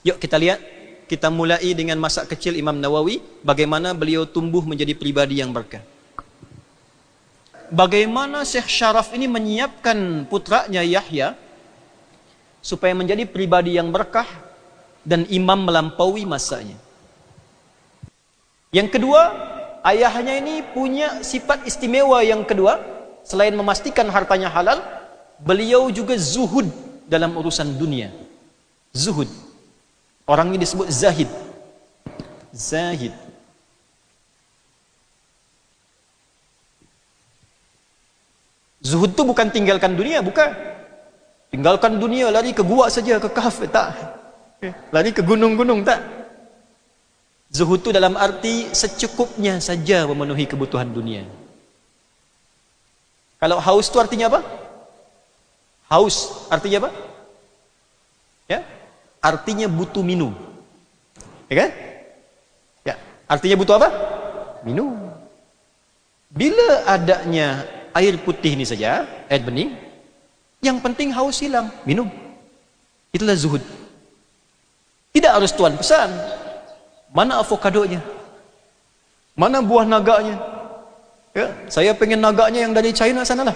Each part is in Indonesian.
Yuk kita lihat, kita mulai dengan masa kecil Imam Nawawi, bagaimana beliau tumbuh menjadi pribadi yang berkah. Bagaimana Syekh Syaraf ini menyiapkan putranya Yahya supaya menjadi pribadi yang berkah dan imam melampaui masanya. Yang kedua, ayahnya ini punya sifat istimewa yang kedua, selain memastikan hartanya halal, beliau juga zuhud dalam urusan dunia. Zuhud. Orang ini disebut zahid. Zahid. Zuhud itu bukan tinggalkan dunia, bukan. Tinggalkan dunia, lari ke gua saja, ke kahf, tak. Lari ke gunung-gunung, tak. Zuhud itu dalam arti secukupnya saja memenuhi kebutuhan dunia. Kalau haus itu artinya apa? Haus artinya apa? Ya, artinya butuh minum. Ya kan? Ya, artinya butuh apa? Minum. Bila adanya air putih ini saja, air bening, yang penting haus hilang, minum. Itulah zuhud. Tidak harus tuan pesan. Mana avokadonya? Mana buah naganya? Ya, saya pengen naganya yang dari China sanalah.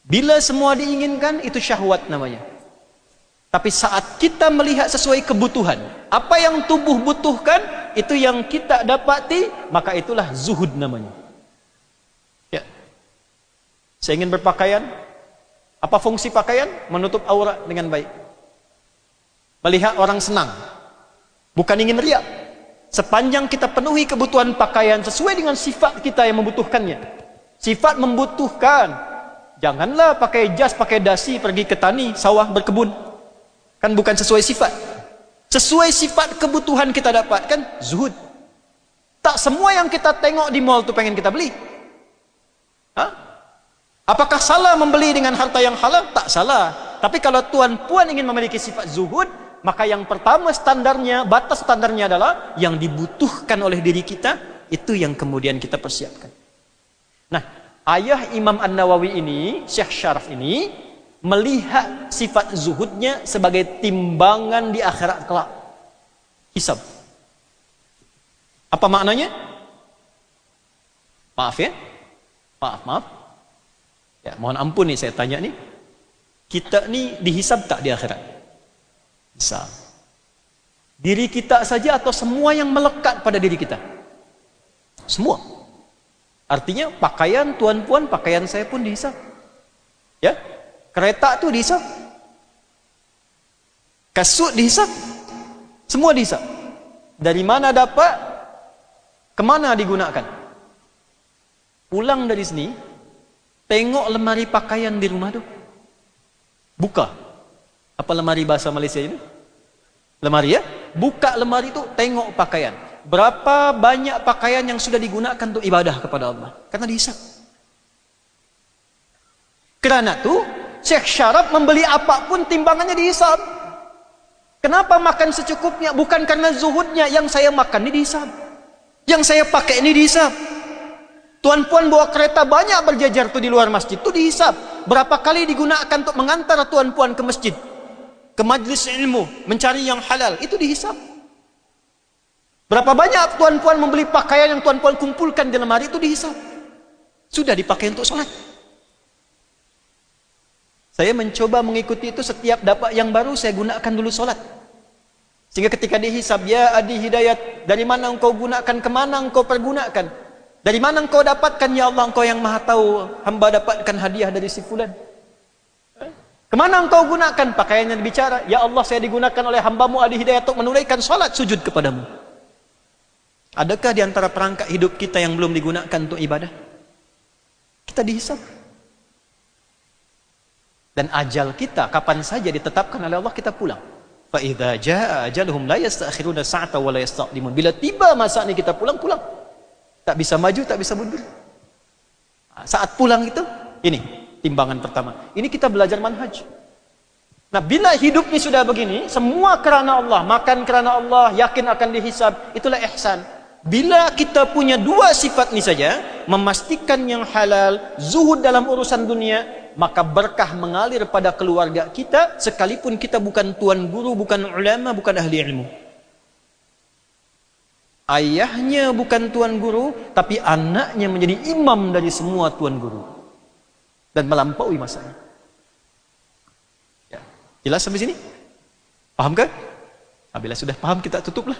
Bila semua diinginkan, itu syahwat namanya. Tapi saat kita melihat sesuai kebutuhan, apa yang tubuh butuhkan, itu yang kita dapati, maka itulah zuhud namanya. Ya. Saya ingin berpakaian. Apa fungsi pakaian? Menutup aurat dengan baik. Melihat orang senang. Bukan ingin riak. Sepanjang kita penuhi kebutuhan pakaian sesuai dengan sifat kita yang membutuhkannya. Sifat membutuhkan. Janganlah pakai jas, pakai dasi, pergi ke tani, sawah, berkebun. Kan bukan sesuai sifat. Sesuai sifat kebutuhan kita dapatkan, zuhud. Tak semua yang kita tengok di mall itu pengen kita beli. Hah? Apakah salah membeli dengan harta yang halal? Tak salah. Tapi kalau tuan-puan ingin memiliki sifat zuhud, maka yang pertama standarnya, batas standarnya adalah yang dibutuhkan oleh diri kita, itu yang kemudian kita persiapkan. Nah, ayah Imam An-Nawawi ini, Syekh Syaraf ini, melihat sifat zuhudnya sebagai timbangan di akhirat kelak. Hisab. Apa maknanya? Maaf ya. Maaf. Ya, mohon ampun nih saya tanya nih. Kita nih dihisab tak di akhirat? Hisab. Diri kita saja atau semua yang melekat pada diri kita? Semua. Artinya pakaian tuan-puan, pakaian saya pun dihisab. Ya? Kereta itu dihisab. Kasut dihisab. Semua dihisab. Dari mana dapat? Kemana digunakan? Pulang dari sini, tengok lemari pakaian di rumah tu. Buka. Apa lemari bahasa Malaysia ini? Lemari ya? Buka lemari itu, tengok pakaian. Berapa banyak pakaian yang sudah digunakan untuk ibadah kepada Allah? Karena dihisab. Kerana tu Syekh Syaraf membeli apapun timbangannya dihisab. Kenapa makan secukupnya? Bukan karena zuhudnya. Yang saya makan ini dihisab. Yang saya pakai ini dihisab. Tuan-puan bawa kereta banyak berjajar tu di luar masjid, tu dihisab. Berapa kali digunakan untuk mengantar tuan-puan ke masjid, ke majlis ilmu, mencari yang halal, itu dihisab. Berapa banyak tuan-puan membeli pakaian yang tuan-puan kumpulkan di lemari, itu dihisab. Sudah dipakai untuk sholat. Saya mencoba mengikuti itu, setiap dapat yang baru saya gunakan dulu solat. Sehingga ketika dihisab, ya adi hidayat, dari mana engkau gunakan, kemana engkau pergunakan, dari mana engkau dapatkan, ya Allah engkau yang maha tahu, hamba dapatkan hadiah dari si fulan. Kemana engkau gunakan, pakaiannya bicara, ya Allah saya digunakan oleh hambamu adi hidayat untuk menunaikan solat sujud kepadamu. Adakah di antara perangkat hidup kita yang belum digunakan untuk ibadah? Kita dihisab. Dan ajal kita kapan saja ditetapkan oleh Allah, kita pulang. Fa idza jaa ajaluhum la yastakhiruna sa'ata wa la yastaqdimun. Bila tiba masanya kita pulang. Tak bisa maju, tak bisa mundur. Saat pulang itu, ini timbangan pertama. Ini kita belajar manhaj. Nah, bila hidup ini sudah begini, semua kerana Allah, makan kerana Allah, yakin akan dihisab, itulah ihsan. Bila kita punya dua sifat ini saja, memastikan yang halal, zuhud dalam urusan dunia, maka berkah mengalir pada keluarga kita, sekalipun kita bukan tuan guru, bukan ulama, bukan ahli ilmu. Ayahnya bukan tuan guru, tapi anaknya menjadi imam dari semua tuan guru dan melampaui masanya. Ya. Jelas sampai sini? Paham kan? Bila sudah paham, kita tutuplah.